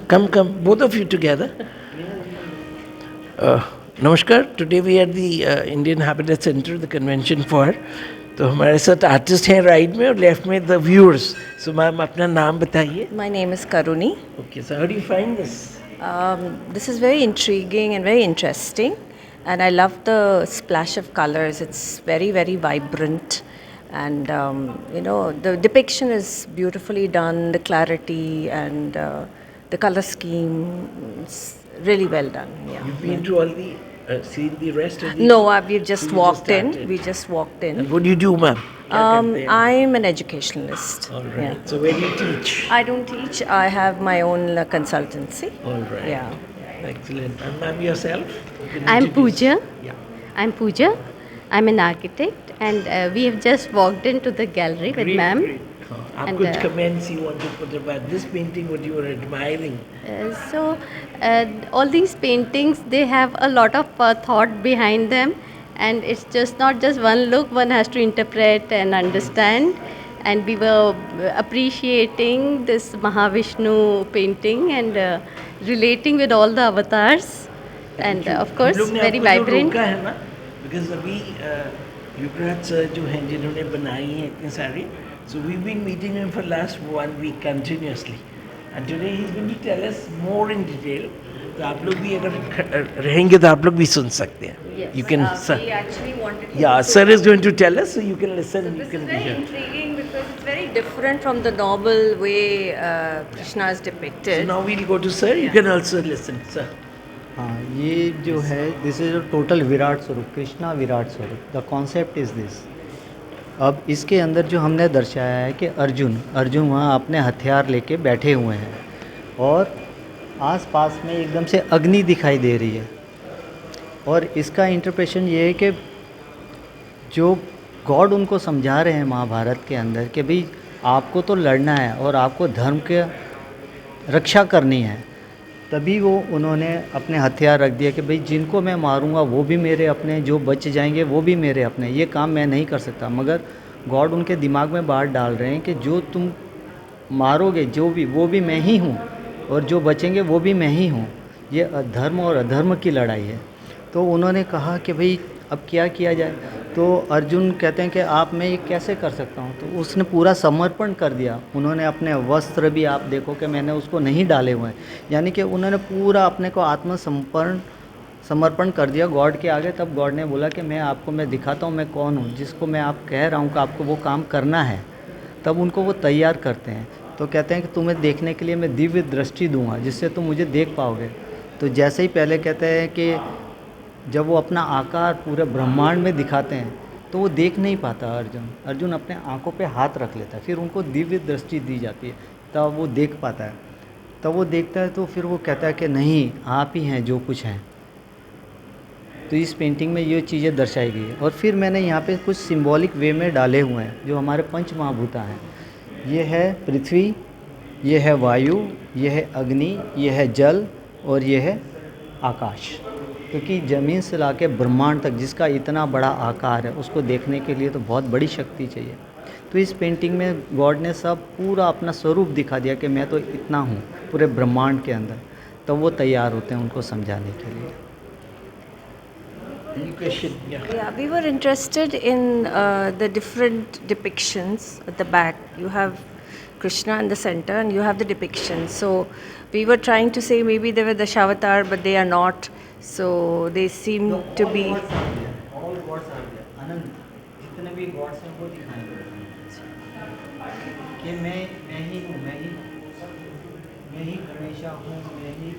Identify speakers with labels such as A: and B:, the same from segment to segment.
A: Come, both of you together. नमस्कार. Today we are at the Indian Habitat Center, the convention for. तो हमारे साथ artist हैं right में और लेफ्ट में द व्यूअर्स. सो मैम अपना नाम बताइए.
B: My name is Karuni.
A: Okay, so how do you find this?
B: This is very intriguing and very interesting, and I love the splash of colors. It's very, very vibrant, and the depiction is beautifully done. The clarity and the color scheme is really well done. Yeah.
A: You've been to all the seen the rest of the.
B: No, we've just
A: So you
B: walked in.
A: started.
B: We just walked in.
A: And what do you do, ma'am? क्या करते हैं?
B: I'm an educationalist.
A: All right.
B: Yeah.
A: So where do you teach?
B: I don't teach. I have my own consultancy.
A: All right.
B: Yeah.
A: Excellent. And ma'am yourself? You can
C: I'm
A: introduce-
C: Pooja.
A: Yeah.
C: I'm Pooja. I'm an architect, and we have just walked into the gallery with
A: Great,
C: ma'am.
A: great. आप
C: And,
A: कुछ comments you want to put about this painting, what you were admiring?
C: All these paintings, they have a lot of thought behind them, and it's just not just one look. One has to interpret and understand. And we were appreciating this Mahavishnu painting and relating with all the avatars, and of
A: हम
C: course
A: लोग ने
C: very
A: आपको जो
C: vibrant.
A: रोका है ना, because अभी युवराज sir जो हैं जिन्होंने बनाई हैं इतने सारी, so we've been meeting him for last 1 week continuously, and today he's going to tell us more in detail. तो आप लोग भी अगर रहेंगे तो आप लोग भी सुन सकते हैं. You can, sir.
B: We actually wanted to
A: Yeah,
B: also-
A: sir is going to tell us, so you can listen. You
B: This
A: can
B: is
A: be
B: very
A: here.
B: intriguing because it's very different from the normal way Krishna is
A: So
B: depicted.
A: now we'll go to sir. You can also listen, sir.
D: हाँ, ये जो है this is total Virat स्वरूप, कृष्णा विराट स्वरूप. The concept is this. अब इसके अंदर जो हमने दर्शाया है कि अर्जुन वहाँ अपने हथियार लेके बैठे हुए हैं और आस-पास में एकदम से अग्नि दिखाई दे रही है. और इसका इंटरप्रेशन ये है कि जो गॉड उनको समझा रहे हैं महाभारत के अंदर कि भाई आपको तो लड़ना है और आपको धर्म के रक्षा करनी है, तभी वो उन्होंने अपने हथियार रख दिया कि भाई जिनको मैं मारूंगा वो भी मेरे अपने, जो बच जाएंगे वो भी मेरे अपने, ये काम मैं नहीं कर सकता. मगर गॉड उनके दिमाग में बात डाल रहे हैं कि जो तुम मारोगे जो भी, वो भी मैं ही हूँ और जो बचेंगे वो भी मैं ही हूँ. ये धर्म और अधर्म की लड़ाई है. तो उन्होंने कहा कि भाई अब क्या किया जाए. तो अर्जुन कहते हैं कि आप, मैं ये कैसे कर सकता हूँ. तो उसने पूरा समर्पण कर दिया. उन्होंने अपने वस्त्र भी, आप देखो कि मैंने उसको नहीं डाले हुए हैं, यानी कि उन्होंने पूरा अपने को समर्पण कर दिया गॉड के आगे. तब गॉड ने बोला कि मैं दिखाता हूँ मैं कौन हूँ, जिसको मैं आप कह रहा हूँ कि आपको वो काम करना है. तब उनको वो तैयार करते हैं. तो कहते हैं कि तुम्हें देखने के लिए मैं दिव्य दृष्टि दूंगा जिससे तुम मुझे देख पाओगे. तो जैसे ही पहले कहते हैं कि जब वो अपना आकार पूरे ब्रह्मांड में दिखाते हैं तो वो देख नहीं पाता अर्जुन अपने आंखों पे हाथ रख लेता है. फिर उनको दिव्य दृष्टि दी जाती है, तब वो देख पाता है. तब वो देखता है तो फिर वो कहता है कि नहीं, आप ही हैं जो कुछ हैं. तो इस पेंटिंग में ये चीज़ें दर्शाई गई है. और फिर मैंने यहाँ पे कुछ सिंबॉलिक वे में डाले हुए हैं जो हमारे पंच महाभूता हैं. ये है पृथ्वी, ये है वायु, ये है अग्नि, ये है जल और ये है आकाश. क्योंकि ज़मीन से लाके ब्रह्मांड तक जिसका इतना बड़ा आकार है, उसको देखने के लिए तो बहुत बड़ी शक्ति चाहिए. तो इस पेंटिंग में गॉड ने सब पूरा अपना स्वरूप दिखा दिया कि मैं तो इतना हूँ पूरे ब्रह्मांड के अंदर. तो वो तैयार होते हैं उनको समझाने के लिए.
A: Any question? Yeah.
B: Yeah, we were interested in the different depictions at the back. You have Krishna in the center and you have the depictions. So we were trying to say maybe they were the Shavatar, but they are not. So they seem to be.
D: All gods are there. अनंत जितने भी God's हैं वो दिखाई दे रहे हैं कि मैं ही हूँ, मैं ही गणेशा हूँ, मैं ही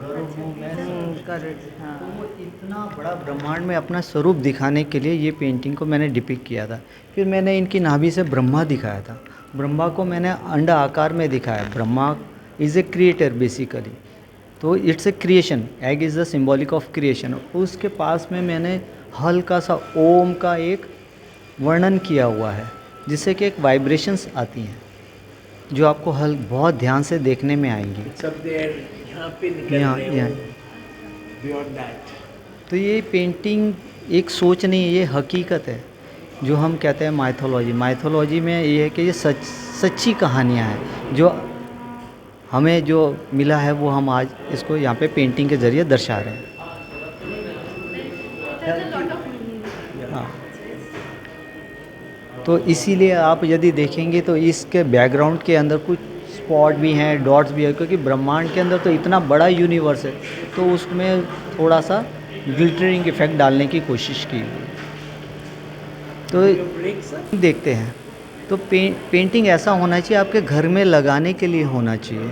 D: गरुड़ हूँ, मैं सब.
B: Correct.
D: तो वो इतना बड़ा ब्रह्मांड में अपना स्वरूप दिखाने के लिए ये पेंटिंग को मैंने डिपिक्ट किया था. फिर मैंने इनकी नाभि से ब्रह्मा दिखाया था. ब्रह्मा को मैंने अंड आकार में दिखाया. Brahma is a creator basically. तो it's a creation. Egg is the symbolic of creation. उसके पास में मैंने हल्का सा ओम का एक वर्णन किया हुआ है जिससे कि एक वाइब्रेशंस आती हैं जो आपको बहुत ध्यान से देखने में आएंगी.
A: सब देर यहाँ पे निकल
D: यहाँ
A: रहे
D: यहाँ
A: हो beyond that.
D: तो ये पेंटिंग एक सोच नहीं है, ये हकीकत है. जो हम कहते हैं माइथोलॉजी में ये है कि ये सच्ची कहानियाँ हैं जो हमें जो मिला है वो हम आज इसको यहाँ पे पेंटिंग के ज़रिए दर्शा रहे हैं। हाँ, तो इसीलिए आप यदि देखेंगे तो इसके बैकग्राउंड के अंदर कुछ स्पॉट भी हैं, डॉट्स भी है, क्योंकि ब्रह्मांड के अंदर तो इतना बड़ा यूनिवर्स है, तो उसमें थोड़ा सा ग्लिटरिंग इफेक्ट डालने की कोशिश की हुई। तो देखते हैं तो पेंटिंग ऐसा होना चाहिए आपके घर में लगाने के लिए होना चाहिए।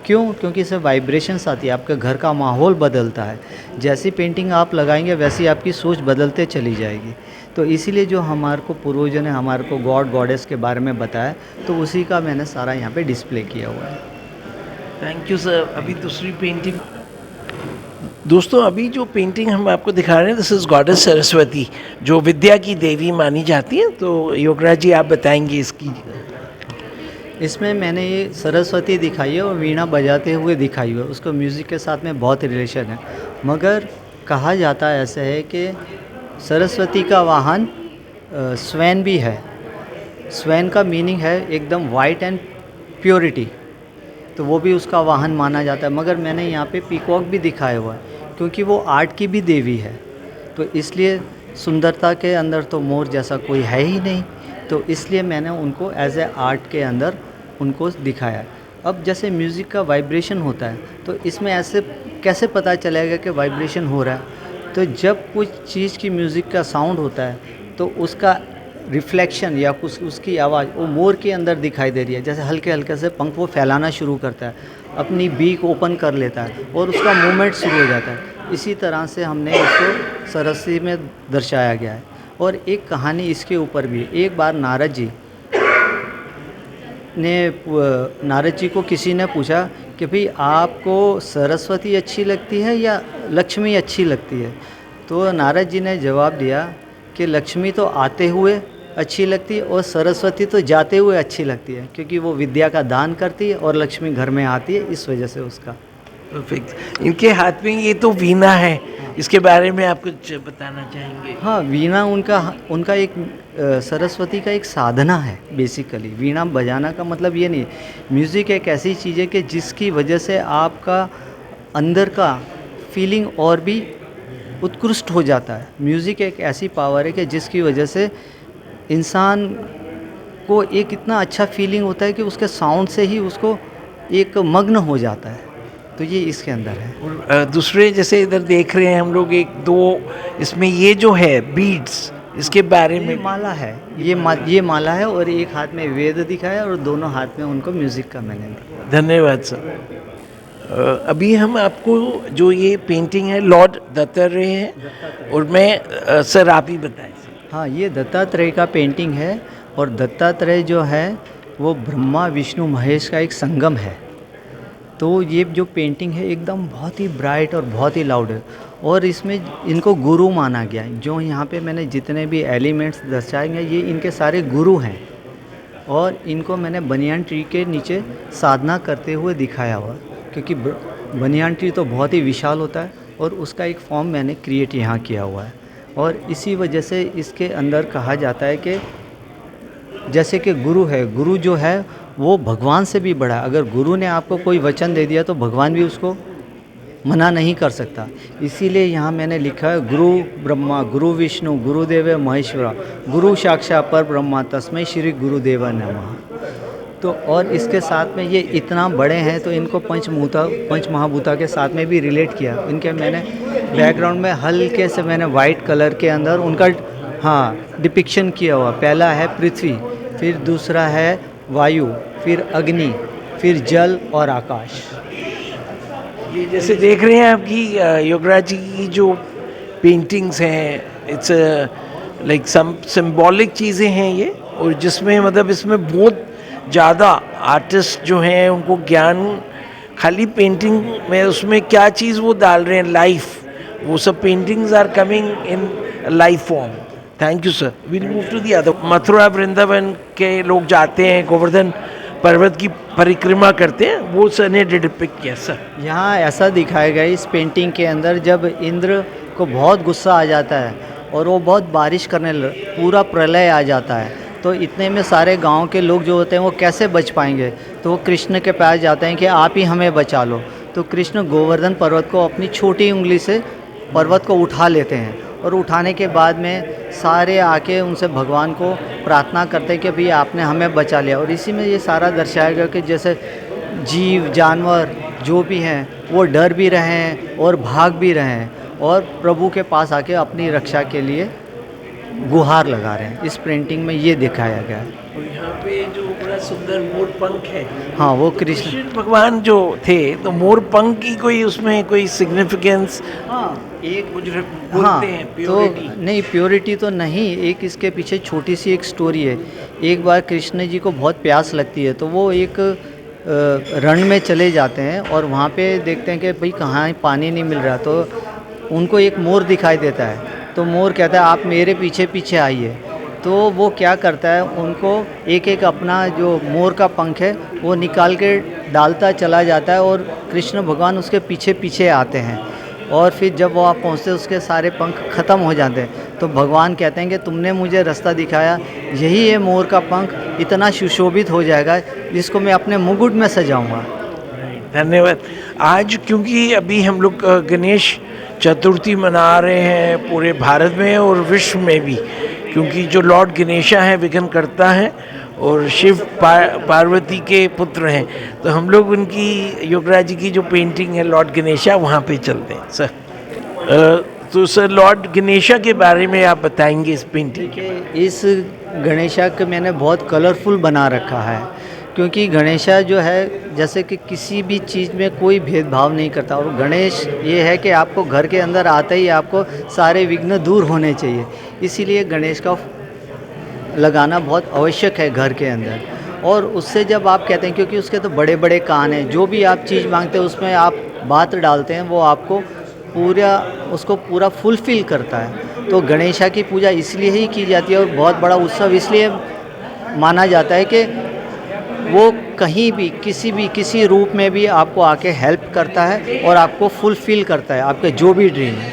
D: क्यों? क्योंकि इससे वाइब्रेशंस आती है, आपके घर का माहौल बदलता है। जैसी पेंटिंग आप लगाएंगे वैसी आपकी सोच बदलते चली जाएगी। तो इसीलिए जो हमारे को पूर्वजों ने हमारे को गॉड गॉडेस के बारे में बताया, तो उसी का मैंने सारा यहाँ पे डिस्प्ले किया हुआ है।
A: Thank you sir. अभी दूसरी पेंटिंग, दोस्तों अभी जो पेंटिंग हम आपको दिखा रहे हैं, दिस इज गॉडेस सरस्वती, जो विद्या की देवी मानी जाती है। तो योगराज जी आप बताएंगे इसकी।
D: इसमें मैंने ये सरस्वती दिखाई है और वीणा बजाते हुए दिखाई हुई है, उसको म्यूज़िक के साथ में बहुत रिलेशन है। मगर कहा जाता है ऐसा है कि सरस्वती का वाहन स्वैन भी है। स्वैन का मीनिंग है एकदम वाइट एंड प्योरिटी, तो वो भी उसका वाहन माना जाता है। मगर मैंने यहाँ पे पीकॉक भी दिखाया हुआ है, क्योंकि वो आर्ट की भी देवी है, तो इसलिए सुंदरता के अंदर तो मोर जैसा कोई है ही नहीं, तो इसलिए मैंने उनको एज ए आर्ट के अंदर उनको दिखाया। अब जैसे म्यूज़िक का वाइब्रेशन होता है, तो इसमें ऐसे कैसे पता चलेगा कि वाइब्रेशन हो रहा है? तो जब कुछ चीज़ की म्यूज़िक का साउंड होता है, तो उसका रिफ्लेक्शन या कुछ उसकी आवाज़ वो मोर के अंदर दिखाई दे रही है। जैसे हल्के हल्के से पंख वो फैलाना शुरू करता है, अपनी बीक ओपन कर लेता है और उसका मूवमेंट शुरू हो जाता है। इसी तरह से हमने इसको सरस्वती में दर्शाया गया है। और एक कहानी इसके ऊपर भी है। एक बार नारद जी को किसी ने पूछा कि भाई आपको सरस्वती अच्छी लगती है या लक्ष्मी अच्छी लगती है? तो नारद जी ने जवाब दिया कि लक्ष्मी तो आते हुए अच्छी लगती है और सरस्वती तो जाते हुए अच्छी लगती है, क्योंकि वो विद्या का दान करती है और लक्ष्मी घर में आती है, इस वजह से उसका।
A: परफेक्ट। इनके हाथ में ये तो वीणा है, इसके बारे में आप कुछ बताना चाहेंगे?
D: हाँ, वीणा उनका एक सरस्वती का एक साधना है बेसिकली। वीणा बजाना का मतलब ये नहीं, म्यूज़िक एक ऐसी चीज़ है कि जिसकी वजह से आपका अंदर का फीलिंग और भी उत्कृष्ट हो जाता है। म्यूज़िक एक ऐसी पावर है कि जिसकी वजह से इंसान को एक इतना अच्छा फीलिंग होता है कि उसके साउंड से ही उसको एक मग्न हो जाता है। तो ये इसके अंदर है।
A: और दूसरे जैसे इधर देख रहे हैं हम लोग, एक दो इसमें ये जो है बीड्स, इसके बारे में।
D: ये माला है, ये माला है और एक हाथ में वेद दिखाया और दोनों हाथ में उनको म्यूज़िक का मैंने दिया।
A: धन्यवाद सर। अभी हम आपको जो ये पेंटिंग है लॉर्ड दत्तात्रेय है, और मैं सर आप ही बताएं।
D: हाँ, ये दत्तात्रेय का पेंटिंग है और दत्तात्रेय जो है वो ब्रह्मा विष्णु महेश का एक संगम है। तो ये जो पेंटिंग है एकदम बहुत ही ब्राइट और बहुत ही लाउड है, और इसमें इनको गुरु माना गया है। जो यहाँ पे मैंने जितने भी एलिमेंट्स दर्शाएंगे ये इनके सारे गुरु हैं, और इनको मैंने बनियान ट्री के नीचे साधना करते हुए दिखाया हुआ, क्योंकि बनियान ट्री तो बहुत ही विशाल होता है और उसका एक फॉर्म मैंने क्रिएट यहाँ किया हुआ है। और इसी वजह से इसके अंदर कहा जाता है कि जैसे कि गुरु है, गुरु जो है वो भगवान से भी बड़ा है। अगर गुरु ने आपको कोई वचन दे दिया तो भगवान भी उसको मना नहीं कर सकता। इसीलिए यहाँ मैंने लिखा है गुरु ब्रह्मा गुरु विष्णु गुरुदेव महेश्वरा गुरु साक्षात् पर ब्रह्मा तस्मै श्री गुरुदेव नमः। तो और इसके साथ में ये इतना बड़े हैं तो इनको पंच महाभूता के साथ में भी रिलेट किया। इनके मैंने बैकग्राउंड में हल्के से मैंने वाइट कलर के अंदर उनका डिपिक्शन किया हुआ। पहला है पृथ्वी, फिर दूसरा है वायु, फिर अग्नि, फिर जल और आकाश।
A: ये जैसे देख रहे हैं आपकी योगराज जी की जो पेंटिंग्स हैं, इट्स लाइक सम सिंबॉलिक चीज़ें हैं ये, और जिसमें मतलब इसमें बहुत ज़्यादा आर्टिस्ट जो हैं उनको ज्ञान खाली पेंटिंग में उसमें क्या चीज़ वो डाल रहे हैं, लाइफ, वो सब paintings are coming in life form. Thank you sir. Will move to the other. Mathura Vrindavan के लोग जाते हैं, गोवर्धन पर्वत की परिक्रमा करते हैं, वो सर ने डिपिक्ट किया। सर
D: यहाँ ऐसा दिखाया गया इस पेंटिंग के अंदर, जब इंद्र को बहुत गुस्सा आ जाता है और वो बहुत बारिश करने पूरा प्रलय आ जाता है, तो इतने में सारे गांव के लोग जो होते हैं वो कैसे बच पाएंगे, तो वो कृष्ण के पास जाते हैं कि आप ही हमें बचा लो। तो कृष्ण गोवर्धन पर्वत को अपनी छोटी उंगली से पर्वत को उठा लेते हैं, और उठाने के बाद में सारे आके उनसे भगवान को प्रार्थना करते हैं कि भई आपने हमें बचा लिया। और इसी में ये सारा दर्शाया गया कि जैसे जीव जानवर जो भी हैं वो डर भी रहे हैं और भाग भी रहे हैं, और प्रभु के पास आके अपनी रक्षा के लिए गुहार लगा रहे हैं। इस पेंटिंग में ये दिखाया गया है।
A: और यहाँ पे जो बड़ा सुंदर मोर पंख है,
D: हाँ, वो कृष्ण,
A: कृष्ण भगवान जो थे, तो मोर पंख की कोई उसमें कोई सिग्निफिकेंस
D: हाँ एक
A: कुछ
D: हाँ,
A: बोलते हैं
D: तो
A: प्योरिटी?
D: नहीं, प्योरिटी तो नहीं, एक इसके पीछे छोटी सी एक स्टोरी है। एक बार कृष्ण जी को बहुत प्यास लगती है, तो वो एक रण में चले जाते हैं और वहाँ पे देखते हैं कि भाई कहाँ पानी नहीं मिल रहा, तो उनको एक मोर दिखाई देता है। तो मोर कहता है आप मेरे पीछे पीछे आइए। तो वो क्या करता है, उनको एक एक अपना जो मोर का पंख है वो निकाल के डालता चला जाता है, और कृष्ण भगवान उसके पीछे पीछे आते हैं। और फिर जब वो आप पहुँचते उसके सारे पंख ख़त्म हो जाते हैं। तो भगवान कहते हैं कि तुमने मुझे रास्ता दिखाया, यही ये मोर का पंख इतना सुशोभित हो जाएगा जिसको मैं अपने मुकुट में सजाऊंगा।
A: धन्यवाद। आज क्योंकि अभी हम लोग गणेश चतुर्थी मना रहे हैं पूरे भारत में और विश्व में भी, क्योंकि जो लॉर्ड गणेशा है विघ्नकर्ता है और शिव पार्वती के पुत्र हैं, तो हम लोग उनकी योगराज जी की जो पेंटिंग है लॉर्ड गणेशा वहाँ पे चलते हैं सर। तो सर लॉर्ड गणेशा के बारे में आप बताएंगे इस पेंटिंग के?
D: इस गणेशा को मैंने बहुत कलरफुल बना रखा है, क्योंकि गणेशा जो है जैसे कि किसी भी चीज़ में कोई भेदभाव नहीं करता। और गणेश ये है कि आपको घर के अंदर आते ही आपको सारे विघ्न दूर होने चाहिए, इसीलिए गणेश का लगाना बहुत आवश्यक है घर के अंदर। और उससे जब आप कहते हैं, क्योंकि उसके तो बड़े बड़े कान हैं, जो भी आप चीज़ मांगते हैं उसमें आप बात डालते हैं, वो आपको उसको पूरा फुलफ़िल करता है। तो गणेशा की पूजा इसलिए ही की जाती है और बहुत बड़ा उत्सव इसलिए माना जाता है कि वो कहीं भी किसी रूप में भी आपको आके हेल्प करता है और आपको फुलफ़िल करता है आपके जो भी ड्रीम है।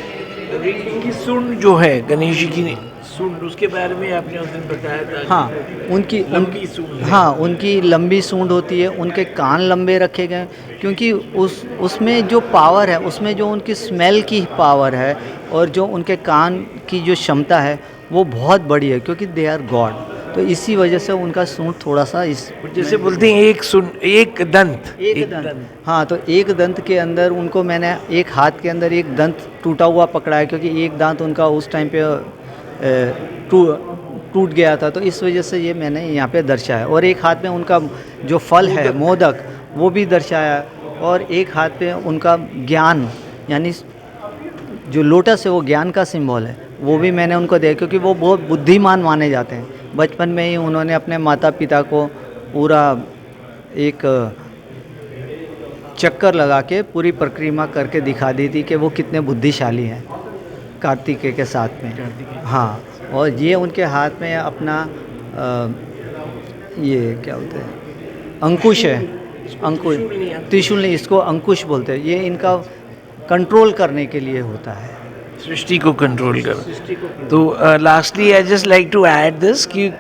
A: की सूंड जो है गणेश जी की सूंड, उसके बारे में आपने उस दिन बताया था।
D: हाँ, उनकी
A: सूंड है।
D: हाँ, उनकी लंबी सूंड होती है, उनके कान लंबे रखे गए, क्योंकि उसमें जो पावर है, उसमें जो उनकी स्मेल की पावर है और जो उनके कान की जो क्षमता है वो बहुत बड़ी है, क्योंकि दे आर गॉड। तो इसी वजह से उनका सूंड थोड़ा सा इस
A: जैसे बोलते हैं एक दंत।
D: हाँ, तो एक दंत के अंदर उनको मैंने एक हाथ के अंदर एक दंत टूटा हुआ पकड़ा है, क्योंकि एक दांत उनका उस टाइम पे टूट गया था, तो इस वजह से ये मैंने यहाँ पे दर्शाया। और एक हाथ में उनका जो फल है मोदक वो भी दर्शाया, और एक हाथ पे उनका ज्ञान यानी जो लोटस है वो ज्ञान का सिंबल है, वो भी मैंने उनको दिया, क्योंकि वो बहुत बुद्धिमान माने जाते हैं। बचपन में ही उन्होंने अपने माता पिता को पूरा एक चक्कर लगा के पूरी परिक्रमा करके दिखा दी थी कि वो कितने बुद्धिशाली हैं कार्तिकेय के साथ में। हाँ, और ये उनके हाथ में अपना ये क्या बोलते हैं, अंकुश है, अंकुश, त्रिशूल नहीं, इसको अंकुश बोलते हैं। ये इनका कंट्रोल करने के लिए होता है,
A: सृष्टि को कंट्रोल कर। तो lastly I just like to add this कि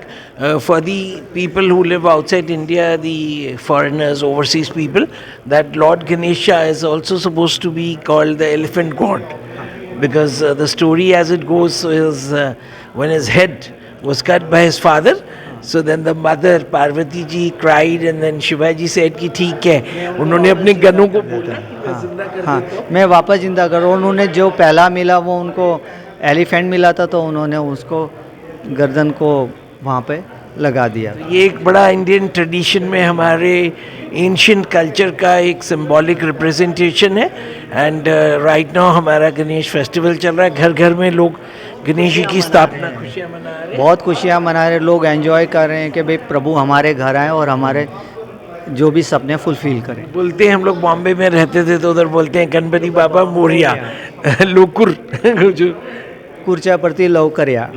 A: for the people who live outside India, the foreigners, overseas people, that Lord Ganesha is also supposed to be called the elephant god, because the story as it goes is when his head was cut by his father, so then the mother Parvati ji cried and then Shivaji said कि ठीक है, उन्होंने अपने गनों को बोला कि मैं जिंदा कर
D: हाँ,
A: देता हूँ।
D: मैं वापस जिंदा करूँ। उन्होंने जो पहला मिला वो उनको एलिफेंट मिला था, तो उन्होंने उसको गर्दन को वहाँ पे लगा दिया।
A: ये एक बड़ा इंडियन ट्रेडिशन में हमारे एंशिएंट कल्चर का एक सिंबॉलिक रिप्रेजेंटेशन है। एंड राइट नाउ हमारा गणेश फेस्टिवल चल रहा है, घर घर में लोग गणेश जी की स्थापना खुशियाँ मना रहे हैं।
D: बहुत खुशियाँ मना रहे, लोग एंजॉय कर रहे हैं कि भाई प्रभु हमारे घर आए और हमारे जो भी सपने फुलफिल करें।
A: बोलते हैं, हम लोग बॉम्बे में रहते थे तो उधर बोलते हैं गणपति बाबा मोरिया लोकुर जो
D: कुर्चा प्रति लवकरिया।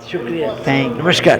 A: शुक्रिया,
D: थैंक
A: नमस्कार।